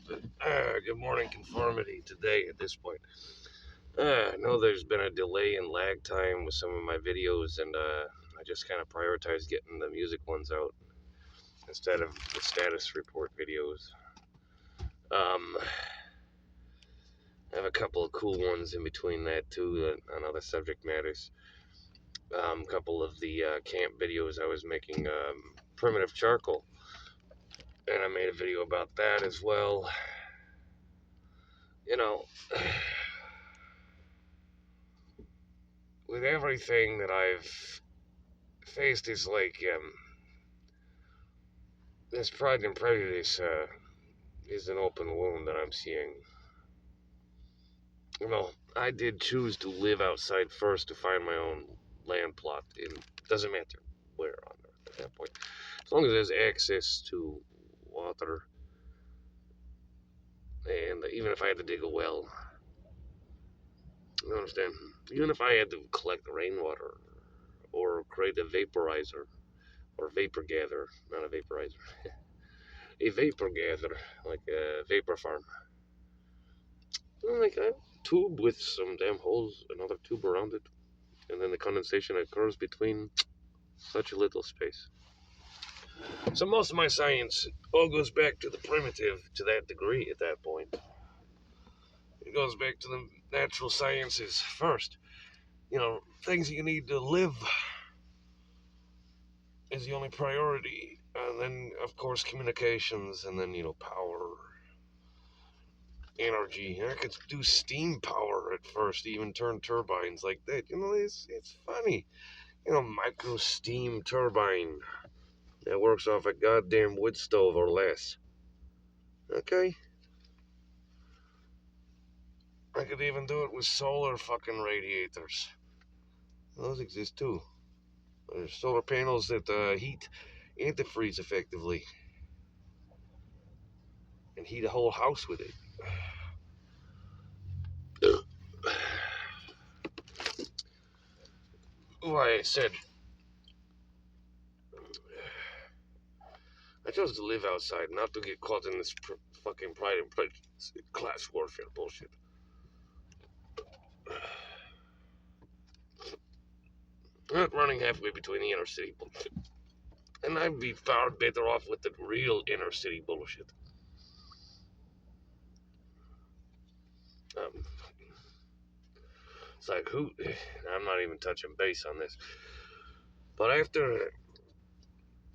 but good morning, Conformity, today at this point. I know there's been a delay in lag time with some of my videos, and I just kind of prioritize getting the music ones out instead of the status report videos. I have a couple of cool ones in between that, too, on other subject matters. A couple of the camp videos I was making, primitive charcoal, and I made a video about that as well. You know, with everything that I've faced, is like this Pride and Prejudice is an open wound that I'm seeing. I did choose to live outside first to find my own land plot. It doesn't matter where on Earth at that point, as long as there's access to water, and even if I had to dig a well, you understand? Even if I had to collect rainwater or create a vaporizer or vapor gatherer, not a vaporizer, a vapor gatherer, like a vapor farm. Like a tube with some damn holes, another tube around it, and then the condensation occurs between such a little space. So most of my science all goes back to the primitive to that degree at that point. It goes back to the natural sciences first. Things you need to live is the only priority. And then, of course, communications, and then, power, energy. I could do steam power at first, even turn turbines like that. It's funny. Micro steam turbine that works off a goddamn wood stove or less. Okay? I could even do it with solar fucking radiators. Those exist too. There's solar panels that heat antifreeze effectively and heat a whole house with it. Why, I said I chose to live outside, not to get caught in this fucking Pride and Prejudice class warfare bullshit. Not running halfway between the inner city bullshit. And I'd be far better off with the real inner city bullshit. Um, it's like, I'm not even touching base on this. But after,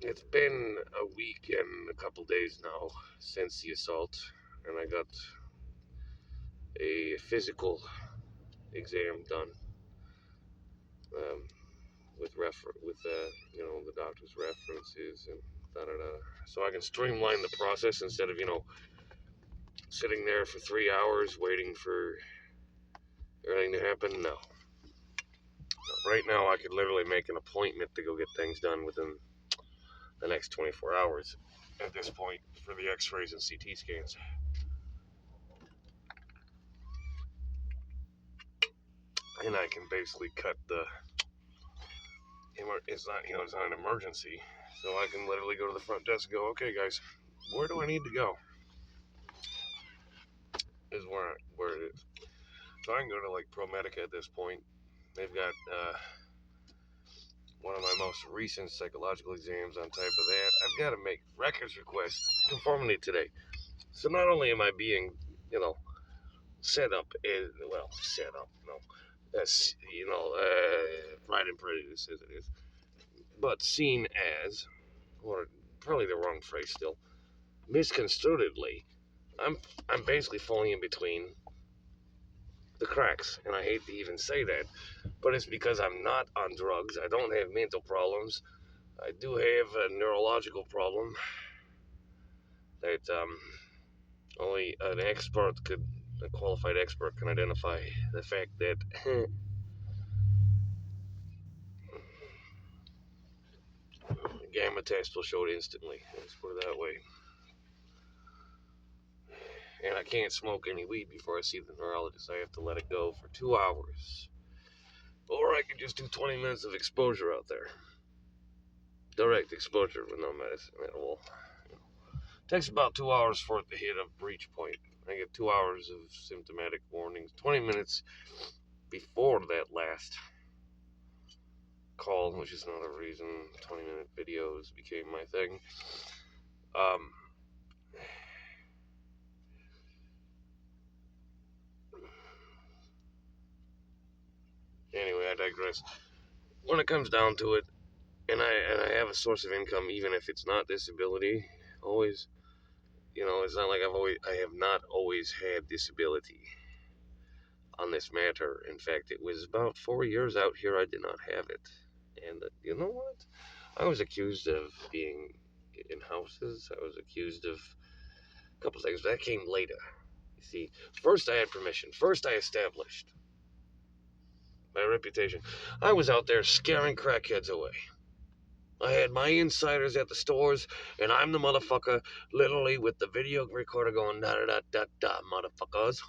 it's been a week and a couple days now since the assault, and I got a physical exam done, um, with the doctor's references and da da da, so I can streamline the process instead of sitting there for 3 hours waiting for everything to happen. No, right now I could literally make an appointment to go get things done within the next 24 hours at this point for the X-rays and CT scans, and I can basically cut the. It's not an emergency, so I can literally go to the front desk and go, okay, guys, where do I need to go? Is where it is. So I can go to like ProMedica at this point. They've got one of my most recent psychological exams on top of that. I've got to make records request conformity today. So not only am I being, set up, that's, Pride and Prejudice as it is, but seen as, or probably the wrong phrase still, misconstruedly, I'm basically falling in between the cracks, and I hate to even say that, but it's because I'm not on drugs. I don't have mental problems. I do have a neurological problem that only a qualified expert can identify. The fact that gamma test will show it instantly. Let's put it that way. And I can't smoke any weed before I see the neurologist. I have to let it go for 2 hours. Or I could just do 20 minutes of exposure out there. Direct exposure with no medicine at all. Takes about 2 hours for it to hit a breach point. I get 2 hours of symptomatic warnings. 20 minutes before that last call, which is another reason 20-minute videos became my thing. Anyway, I digress. When it comes down to it, and I have a source of income, even if it's not disability, always, it's not like I have not always had disability on this matter. In fact, it was about 4 years out here I did not have it. And you know what? I was accused of being in houses. I was accused of a couple things. That came later. You see, first I had permission. First I established my reputation. I was out there scaring crackheads away. I had my insiders at the stores, and I'm the motherfucker, literally with the video recorder going da da da da da, motherfuckers.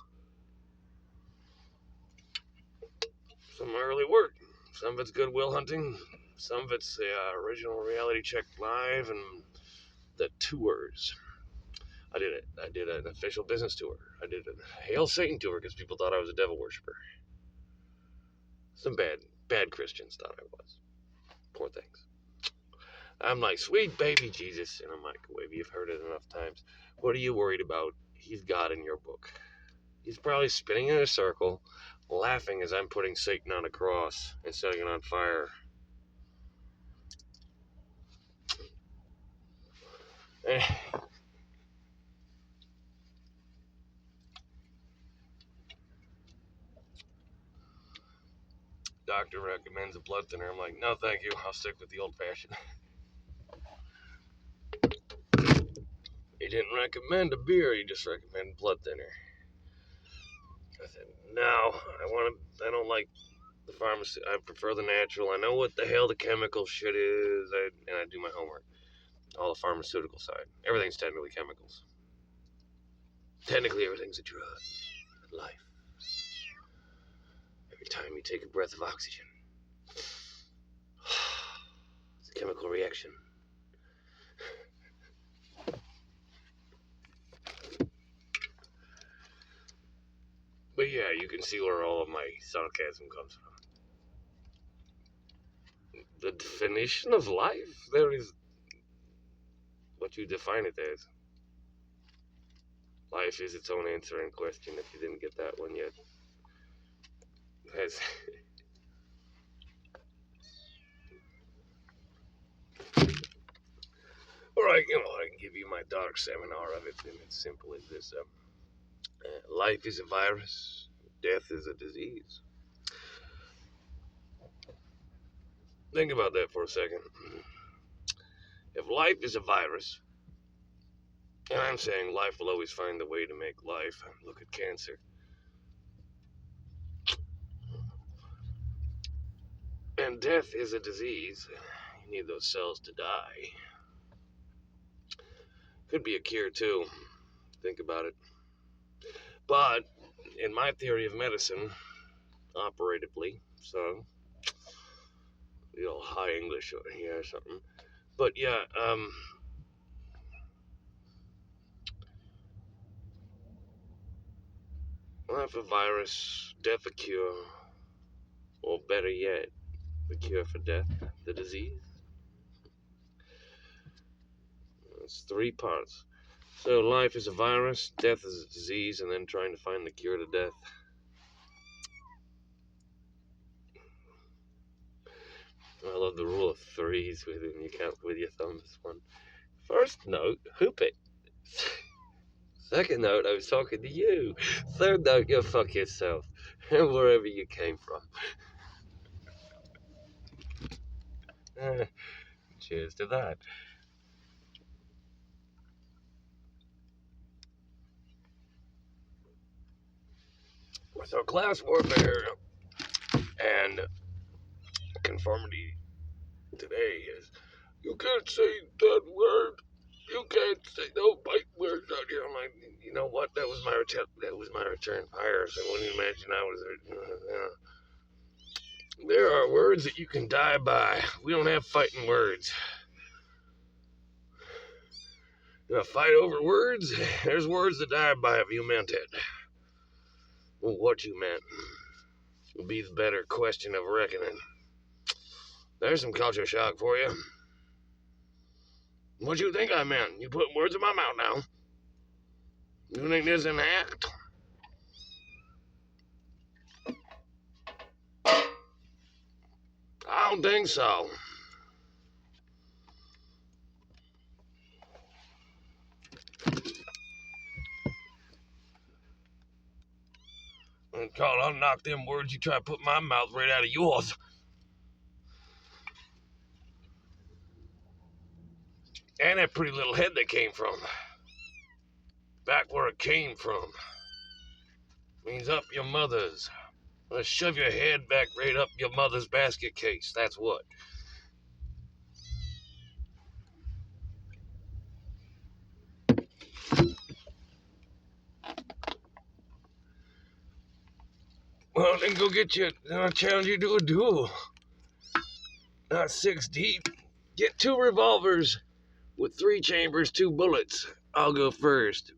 Some early work. Some of it's Goodwill Hunting. Some of it's the original Reality Check Live and the tours. I did an official business tour. I did a Hail Satan tour because people thought I was a devil worshiper. Some bad Christians thought I was. Poor things. I'm like, sweet baby Jesus in a microwave. You've heard it enough times. What are you worried about? He's God in your book. He's probably spinning in a circle, laughing as I'm putting Satan on a cross and setting it on fire. Doctor recommends a blood thinner. I'm like, no, thank you. I'll stick with the old fashioned. He didn't recommend a beer. He just recommended blood thinner. I said, no, I don't like the pharmacy. I prefer the natural. I know what the hell the chemical shit is, and I do my homework. All the pharmaceutical side. Everything's technically chemicals. Technically, everything's a drug. Life. Every time you take a breath of oxygen, it's a chemical reaction. But yeah, you can see where all of my sarcasm comes from. The definition of life, there is what you define it as. Life is its own answer and question if you didn't get that one yet. That's or I can give you my dark seminar of it, and it's simple as this. Life is a virus, death is a disease. Think about that for a second. If life is a virus, and I'm saying life will always find a way to make life, look at cancer. And death is a disease, you need those cells to die. Could be a cure too, think about it. But, in my theory of medicine, operatively, so, high English here or something. But yeah, life a virus, death a cure, or better yet, the cure for death, the disease. It's 3 parts. So life is a virus, death is a disease, and then trying to find the cure to death. I love the rule of 3s when you count with your thumbs. One. First note, hoop it. Second note, I was talking to you. Third note, go fuck yourself. Wherever you came from. Cheers to that. So class warfare and conformity today is, you can't say that word. You can't say no bite words out here. I'm like, you know what? That was my return fire. So when you imagine I was there are words that you can die by. We don't have fighting words. You fight over words? There's words that die by if you meant it. Well, what you meant would be the better question of reckoning. There's some culture shock for you. What you think I meant? You put words in my mouth now. You think this is an act? I don't think so. God, I'll knock them words you try to put in my mouth right out of yours. And that pretty little head that came from. Back where it came from. Means up your mother's. Let's shove your head back right up your mother's basket case. That's what. Well, then go get you. Then I'll challenge you to a duel. Not 6 deep. Get 2 revolvers with 3 chambers, 2 bullets. I'll go first.